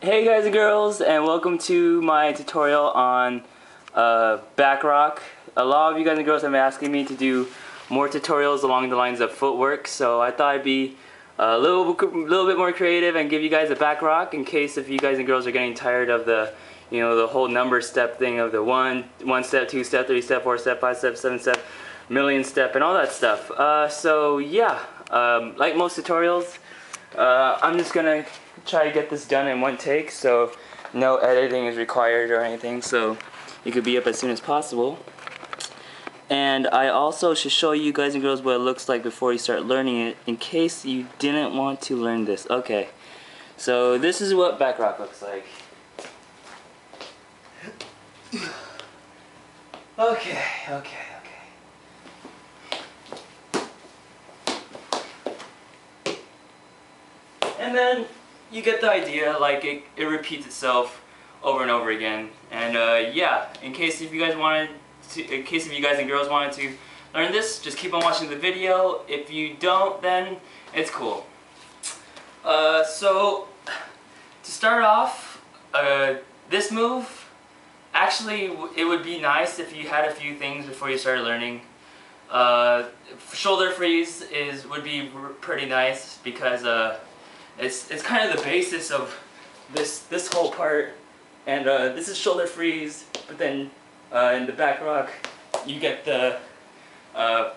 Hey guys and girls, and welcome to my tutorial on back rock. A lot of you guys and girls have been asking me to do more tutorials along the lines of footwork, so I thought I'd be a little bit more creative and give you guys a back rock in case if you guys and girls are getting tired of the the whole number step thing of the one step, 2 step, 3 step, 4 step, 5 step, 7 step, million step, and all that stuff. So yeah, like most tutorials, I'm just gonna try to get this done in one take, so no editing is required or anything, so it could be up as soon as possible. And I also should show you guys and girls what it looks like before you start learning it, in case you didn't want to learn this. Okay, so this is what back rock looks like. Okay. And then you get the idea, like it repeats itself over and over again. And yeah, in case if you guys and girls wanted to learn this, just keep on watching the video. If you don't, then it's cool. So to start off, this move, actually it would be nice if you had a few things before you started learning. Shoulder freeze would be pretty nice because it's kind of the basis of this whole part, and this is shoulder freeze, but then in the back rock you get the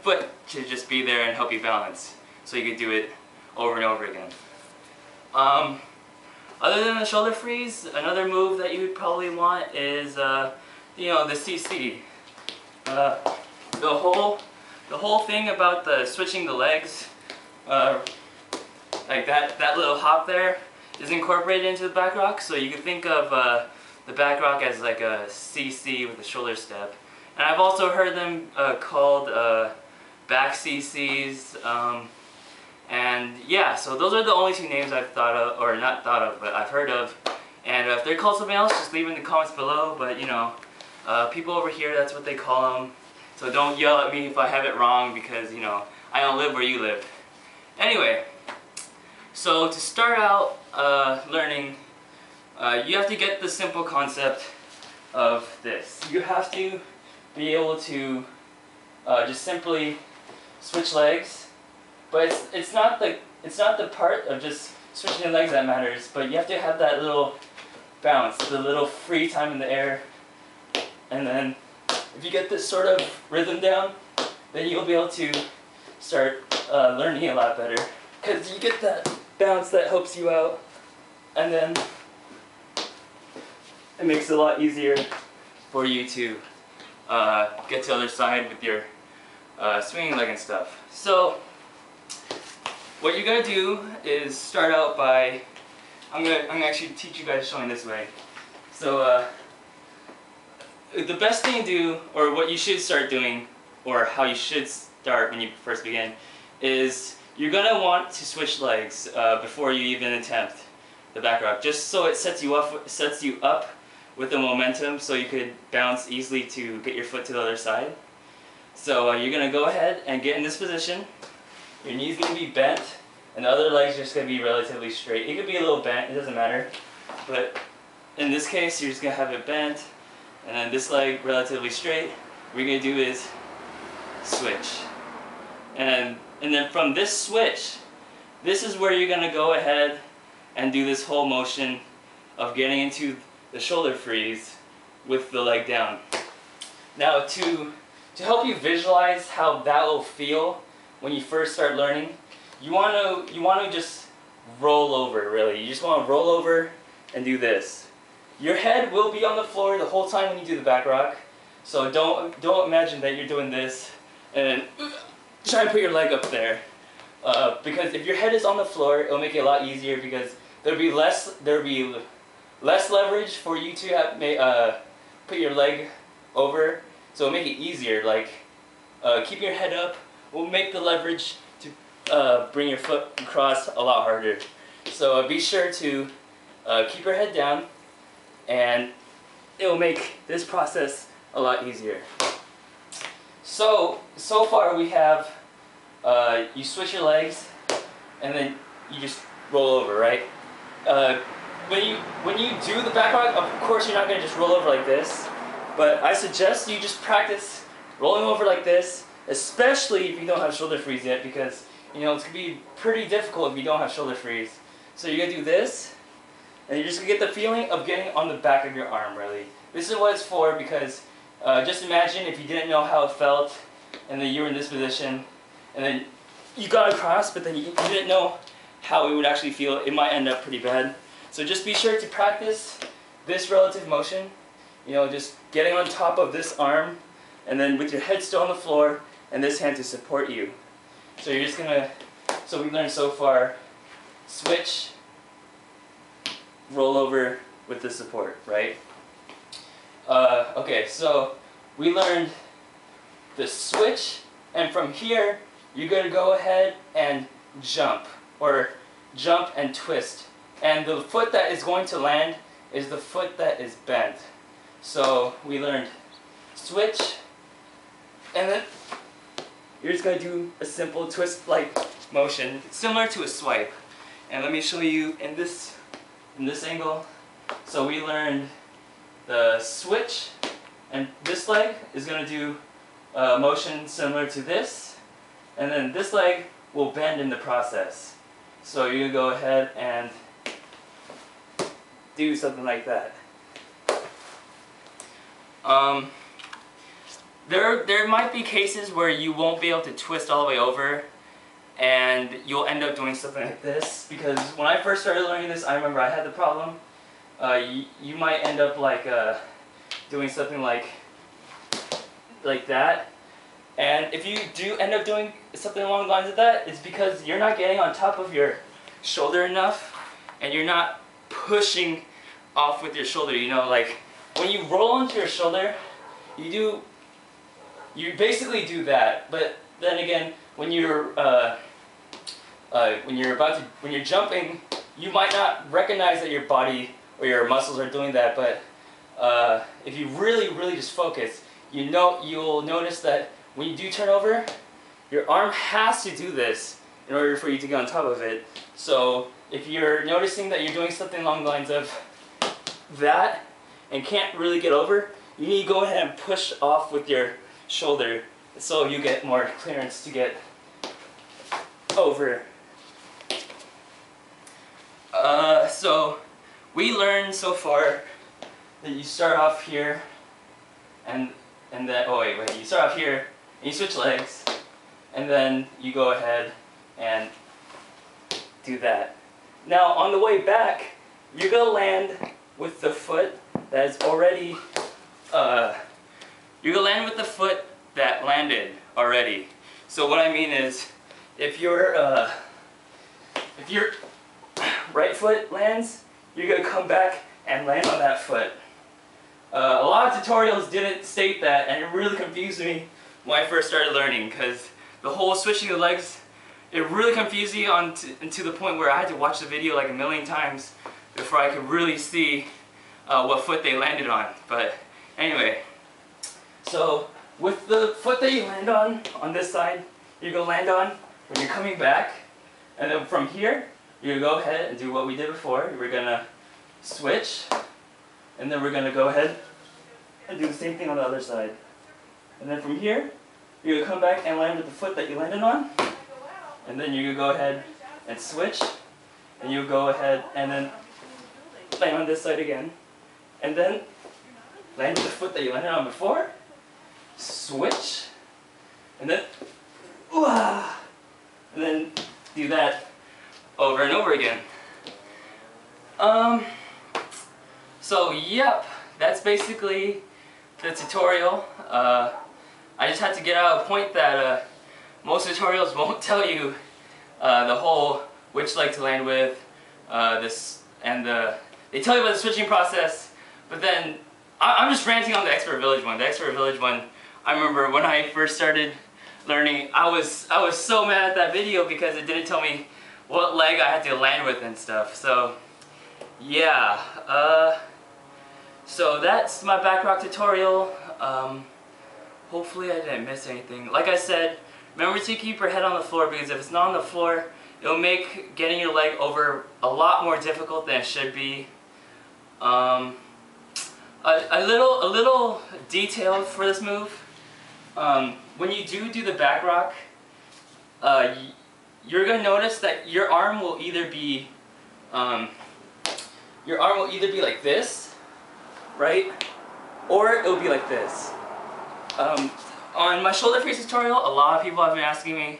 foot to just be there and help you balance, so you could do it over and over again. Other than the shoulder freeze, another move that you would probably want is the CC. The whole thing about the switching the legs, like that little hop there, is incorporated into the back rock. So you can think of the back rock as like a CC with a shoulder step. And I've also heard them called back CCs. And yeah, so those are the only two names I've thought of, or not thought of, but I've heard of. And if they're called something else, just leave it in the comments below. But people over here, that's what they call them. So don't yell at me if I have it wrong, because I don't live where you live. Anyway, so to start out learning, you have to get the simple concept of this. You have to be able to just simply switch legs, but it's not the part of just switching the legs that matters, but you have to have that little bounce, the little free time in the air, and then if you get this sort of rhythm down, then you'll be able to start learning a lot better, because you get that bounce that helps you out, and then it makes it a lot easier for you to get to the other side with your swinging leg and stuff. So what you're gonna do is start out by I'm gonna actually teach you guys showing this way. So the best thing to do, or what you should start doing, or how you should start when you first begin, is you're gonna want to switch legs before you even attempt the back rock, just so it sets you up with the momentum, so you could bounce easily to get your foot to the other side. So you're gonna go ahead and get in this position. Your knee's gonna be bent, and the other leg's just gonna be relatively straight. It could be a little bent, it doesn't matter, but in this case, you're just gonna have it bent, and then this leg relatively straight. What you're gonna do is switch, and then from this switch, this is where you're gonna go ahead and do this whole motion of getting into the shoulder freeze with the leg down. Now to help you visualize how that will feel when you first start learning, you want to just roll over, really. You just want to roll over and do this. Your head will be on the floor the whole time when you do the back rock, so don't imagine that you're doing this and try and put your leg up there, because if your head is on the floor, it'll make it a lot easier, because there'll be less leverage for you to put your leg over, so it'll make it easier. Like keeping your head up will make the leverage to bring your foot across a lot harder. So be sure to keep your head down, and it will make this process a lot easier. So far we have you switch your legs, and then you just roll over, right? when you do the back rock, of course you're not gonna just roll over like this, but I suggest you just practice rolling over like this, especially if you don't have shoulder freeze yet, because you know it's gonna be pretty difficult if you don't have shoulder freeze. So you're gonna do this, and you're just gonna get the feeling of getting on the back of your arm. Really, this is what it's for, because just imagine if you didn't know how it felt, and then you were in this position, and then you got across, but then you didn't know how it would actually feel. It might end up pretty bad. So just be sure to practice this relative motion, you know, just getting on top of this arm, and then with your head still on the floor, and this hand to support you. So you're just gonna, so we learned so far, switch, roll over with the support, right? Okay, so we learned the switch, and from here, you're gonna go ahead and jump, or jump and twist. And the foot that is going to land is the foot that is bent. So we learned switch, and then you're just going to do a simple twist-like motion, similar to a swipe. And let me show you in this angle. So we learned the switch, and this leg is going to do a motion similar to this, and then this leg will bend in the process. So you go ahead and do something like that. There might be cases where you won't be able to twist all the way over, and you'll end up doing something like this, because when I first started learning this, I remember I had the problem. You might end up like doing something like that, and if you do end up doing something along the lines of that, it's because you're not getting on top of your shoulder enough, and you're not pushing off with your shoulder. You know, like when you roll onto your shoulder, you basically do that. But then again, when you're jumping, you might not recognize that your body or your muscles are doing that. But if you really just focus, you'll notice that when you do turn over, your arm has to do this in order for you to get on top of it. So if you're noticing that you're doing something along the lines of that and can't really get over, you need to go ahead and push off with your shoulder so you get more clearance to get over. So we learned so far that you start off here and then, oh wait, you start off here and you switch legs, and then you go ahead and do that. Now on the way back, you're going to land with the foot that is already, you're going to land with the foot that landed already. So what I mean is, if your right foot lands, you're going to come back and land on that foot. A lot of tutorials didn't state that, and it really confused me when I first started learning, because the whole switching the legs, it really confused me to the point where I had to watch the video like a million times before I could really see what foot they landed on. But anyway, so with the foot that you land on this side, you're going to land on when you're coming back, and then from here, you're going to go ahead and do what we did before. We're going to switch, and then we're going to go ahead and do the same thing on the other side. And then from here, you're going to come back and land with the foot that you landed on, and then you're going to go ahead and switch, and you go ahead and then land on this side again, and then land with the foot that you landed on before, switch, and then do that over and over again. So yep, that's basically the tutorial. I just had to get out a point that most tutorials won't tell you the whole which leg to land with, they tell you about the switching process, but then I'm just ranting on the Expert Village one. The Expert Village one, I remember when I first started learning, I was so mad at that video because it didn't tell me what leg I had to land with and stuff. So yeah, so that's my back rock tutorial. Hopefully I didn't miss anything. Like I said, remember to keep your head on the floor, because if it's not on the floor, it'll make getting your leg over a lot more difficult than it should be. A little detail for this move. When you do the back rock, you're gonna notice that your arm will either be like this, right, or it will be like this. On my shoulder freeze tutorial, a lot of people have been asking me,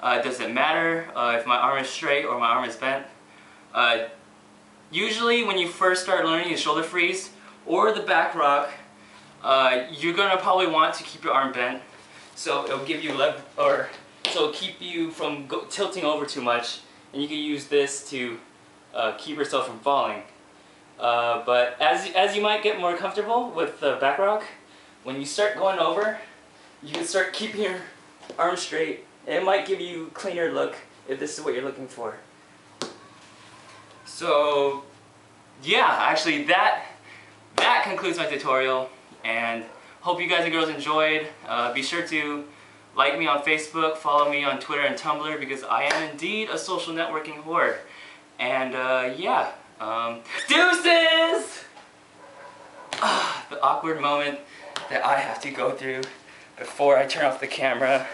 does it matter if my arm is straight or my arm is bent? Usually when you first start learning the shoulder freeze or the back rock, you're gonna probably want to keep your arm bent, so it'll give you so it'll keep you from tilting over too much, and you can use this to keep yourself from falling. But as you might get more comfortable with the back rock, when you start going over, you can start keeping your arm straight. It might give you a cleaner look if this is what you're looking for. So yeah, actually that concludes my tutorial, and hope you guys and girls enjoyed. Be sure to like me on Facebook, follow me on Twitter and Tumblr, because I am indeed a social networking whore. And yeah, deuces! The awkward moment that I have to go through before I turn off the camera.